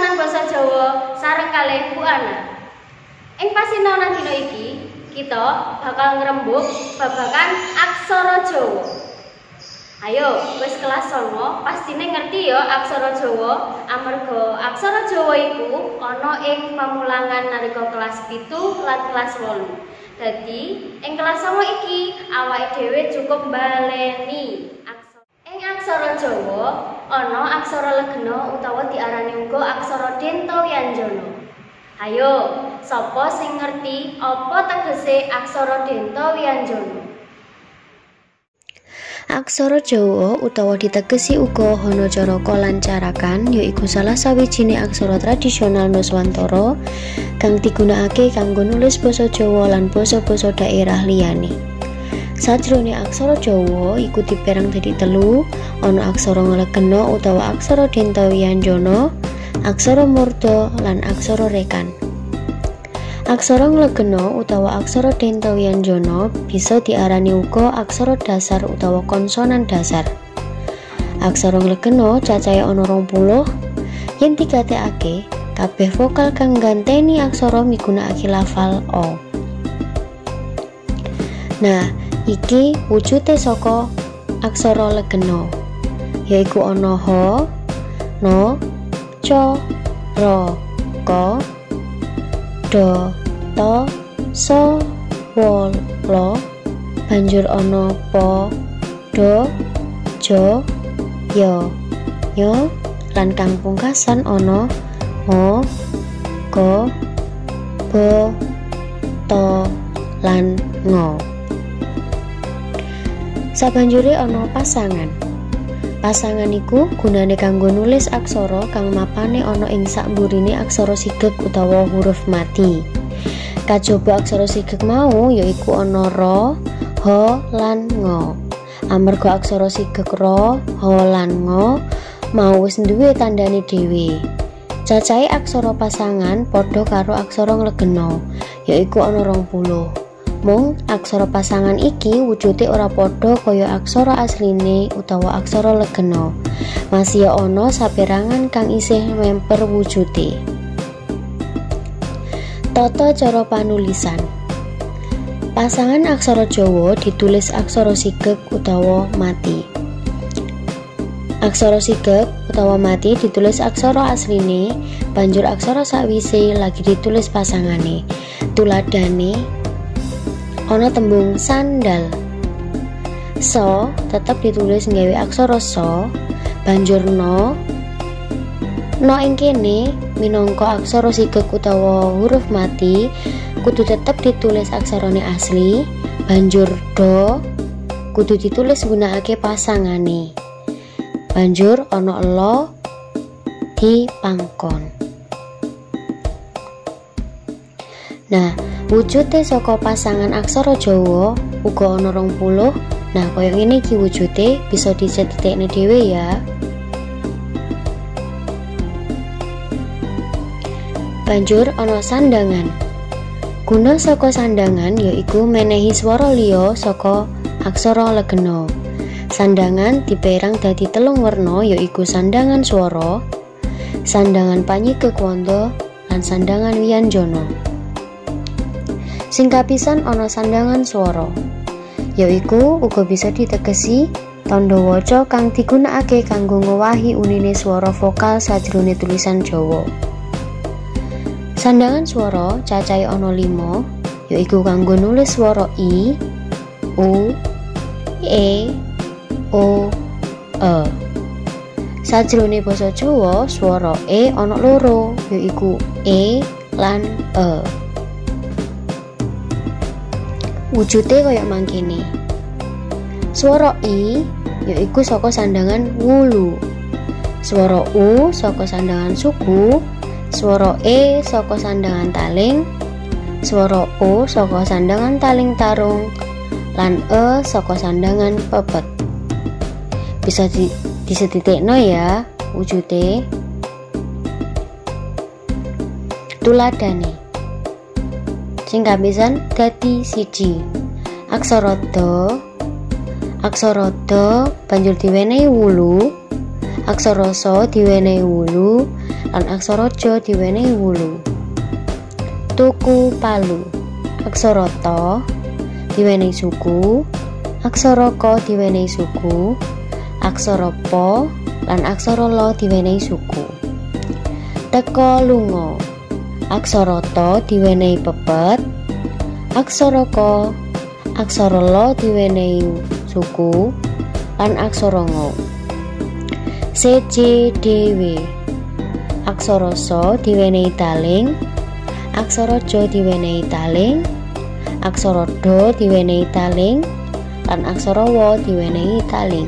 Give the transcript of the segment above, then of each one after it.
pinaonan basa Jawa sareng kalih Bu Ana. Ing pasinaonan dina iki kita bakal ngrembug babagan aksara Jawa. Ayo, wis kelas 9 pastine ngerti ya aksara Jawa, amarga aksara Jawa iku ana ing pamulangan nalika kelas 7 lan kelas 8. Dadi, ing kelas 9 iki awake dhewe cukup baleni aksara. Ing aksara Jawa ana aksara legena utawa diarani uga aksara denta wianjana. Ayo, sapa sing ngerti apa tegese aksara denta wianjana? Aksara Jawa utawa ditegesi uga hanacara kalancarakan yaiku salah sawijine aksara tradisional Nuswantara kang digunakake kanggo nulis basa Jawa lan basa-basa daerah liyane. Sajroné aksara Jawa iku dipérang dadi 3, ana aksara legena utawa aksara denta wianjana, aksara murda lan aksara rekan. Aksara legena utawa aksara denta wianjana bisa diarani uga aksara dasar utawa konsonan dasar. Aksara legena cacahe ana 20. Yen digatekake, kabeh vokal kang ngganteni aksara migunakake lafal O. Nah, iki wujude saka aksara legena, yaiku ana ha, na, ca, ra, ka, do, to, so, wo, lo, banjur ana po, do, jo, yo, yo, lan kang pungkasan ana mo, go, bo, to, lan ngo. Sabanjure ana pasangan. Pasangan iku gunane kanggo nulis aksara kang mapane ana ing sakmburine aksara sigeg utawa huruf mati. Kajaba aksara sigeg mau yaiku ana ra, ha lan nga. Amarga aksara sigeg ra, ha lan nga mau wis duwe tandane dhewe. Cacahe aksara pasangan padha karo aksara legena, yaiku ana 20. Mung aksara pasangan iki wujude ora padha kaya aksara asline utawa aksara legena. Masih ana saperangan kang isih memper wujude. Tata cara panulisan. Pasangan aksara Jawa ditulis aksara sigeg utawa mati. Aksara sigeg utawa mati ditulis aksara asline, banjur aksara sakwise lagi ditulis pasangane. Tuladane ana tembung sandal. So tetap ditulis nggawe aksara so, banjur no ing kene minangka aksara sigeg utawa huruf mati kudu tetap ditulis aksarane asli, banjur do kudu ditulis gunakake pasangane. Banjur ana lo di pangkon. Nah, wujude saka pasangan aksara Jawa uga ana 20. Nah, kaya ngene iki wujude, bisa dicetitekne dhewe ya. Banjur ana sandangan. Guna saka sandangan yaiku menehi swara liya saka aksara legena. Sandangan dipérang dadi 3 werna yaiku sandangan swara, sandangan panyigeg wanda, lan sandangan wianjana. Sing kapisan ana sandangan swara, yaiku uga bisa ditegesi tandha waca kang digunakake kanggo ngowahi unine swara vokal sajroné tulisan Jawa. Sandangan swara cacahe ana 5, yaiku kanggo nulis swara i, u, e, o, e. Sajroné basa Jawa swara e ana 2, yaiku e lan e. Wujude kaya mangkene. Swara i yaiku saka sandangan wulu. Swara u saka sandangan suku, swara e saka sandangan taling, swara o saka sandangan taling tarung, lan e saka sandangan pepet. Bisa disetitikno ya wujude. Tuladane. Sing kapisan dadi 1. Aksara da banjur diwenehi wulu, aksara sa diwenehi wulu, lan aksara ja diwenehi 8. Tuku palu. Aksara ta diwenehi suku, aksara ka diwenehi suku, aksara pa lan aksara la diwenehi suku. Teka lunga. Aksara ta diwenehi pepet, aksara ka, aksara la diwenehi suku lan aksara nga. Seje dhewe. Aksara sa diwenehi taling, aksara ja diwenehi taling, aksara da diwenehi taling lan aksara wa diwenehi taling.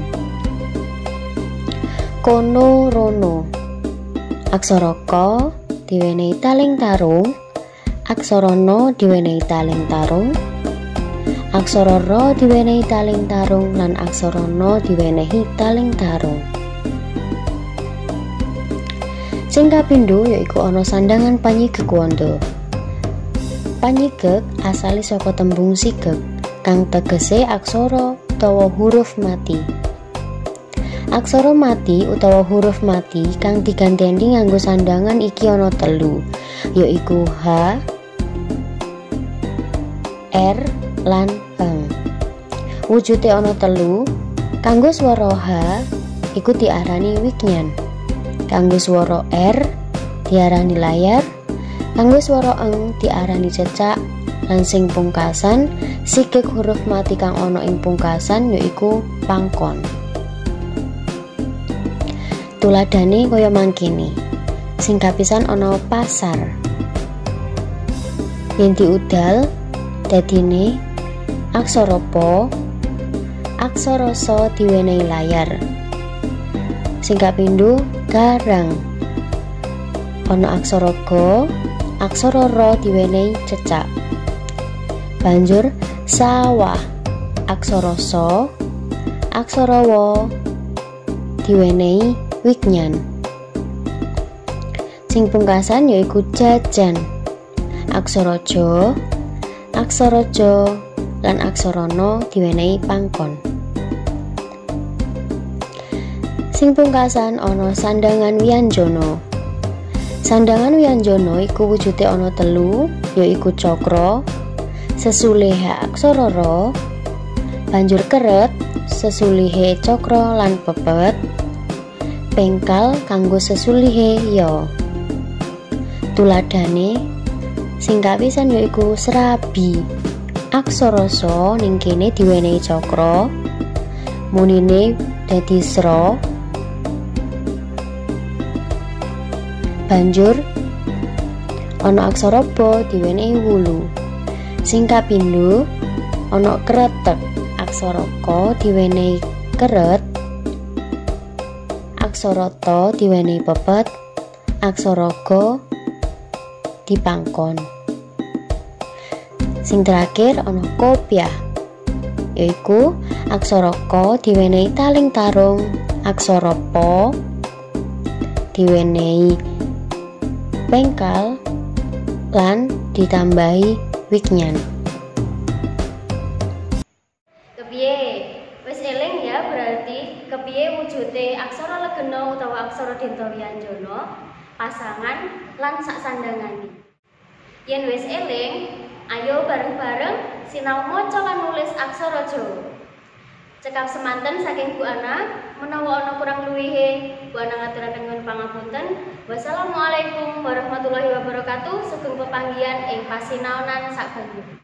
Kono rono. Aksara ka diwenehi taling tarung, aksara na diwenehi taling tarung, aksara ra diwenehi taling tarung lan aksara na diwenehi taling tarung. Sing kapindho yaiku ana sandangan panyigek wanda. Panyigek asale saka tembung sigek kang tegese aksara utawa huruf mati. Aksara mati utawa huruf mati kang diganteni nganggo sandangan iki ana 3, yaiku H, R lan eng. Wujude ana 3. Kanggo swara H iku diarani wignan. Kanggo swara R diarani layar, kanggo swara eng diarani cecak, lan sing pungkasan sigek huruf mati kang ana ing pungkasan yaiku pangkon. Tuladhane kaya mangkene. Sing kapisan ana pasar. Yen diudal dadine aksara pa, aksara sa diwenehi layar. Sing kapindho garang. Ana aksara ga, aksara ra diwenehi cecak. Banjur sawah. Aksara sa, aksara wa diwenehi wignan. Sing pungkasan yaiku jajan. Aksara ja, aksara ja lan aksara na diwenehi pangkon. Sing pungkasan ana sandangan wianjana. Sandangan wianjana iku wujude ana 3, yaiku cakra, sesulihe aksara ra, banjur keret, sesulihe cakra lan pepet, pengkal kanggo sesulihe ya. Tuladhane sing kapisan yaiku serabi. Aksara sa ning kene diwenehi cakra, munine dadi sra. Banjur ana aksara ba diwenehi 8. Sing kapindho ana kretek. Aksara ka diwenehi keret, aksara ta diwenehi pepet, aksara ga dipangkon. Sing terakhir ana kopiah, yaiku aksara ka diwenehi taling tarung, aksara pa diwenehi pengkal lan ditambahi wignan. Kepiye? Wis eling ya berarti kepiye wujude aksara legena utawa aksara denta wianjana, pasangan lan sak sandangane. Yen wis eling, ayo bareng-bareng sinau maca lan nulis aksara Jawa. Cekap semanten saking Bu Ana, menawa ana kurang luwihe, Bu Ana ngaturaken nuwun pangapunten. Wassalamualaikum warahmatullahi wabarakatuh. Sugeng pepanggihan ing pasinaonan sakbengi.